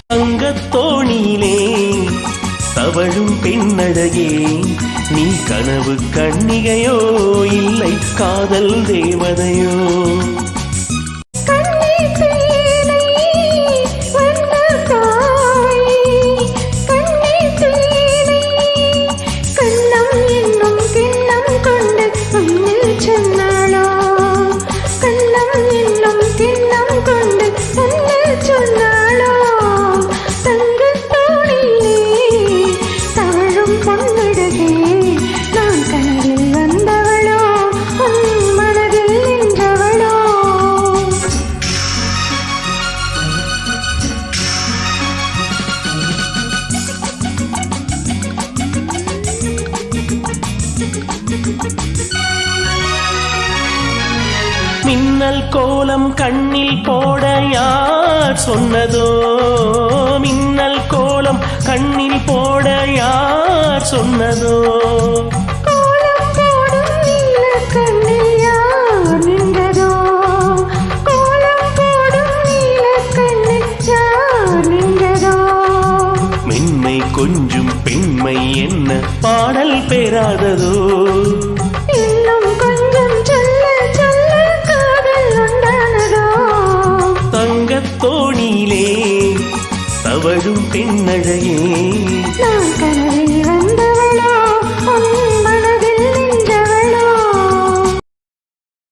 தங்கத்தோணியிலே தவழும் பெண்ணழகே, நீ கனவு கண்ணிகையோ இல்லை காதல் தேவதையோ? மின்னல் கோலம் கண்ணில் போட யார் சொன்னதோ? மின்னல் கோலம் கண்ணில் போட யார் சொன்னதோ? கோலம் போடும் நீல கண்ணில் யார் நின்றதோ? கோலம் போடும் நீல கண்ணில் யார் நின்றதோ? மென்மை கொஞ்சும் பெண்மை என்ன பாடல் பெறாததோ? தோணியிலே தவழும் பெண்ணழகே, நான் கனவில்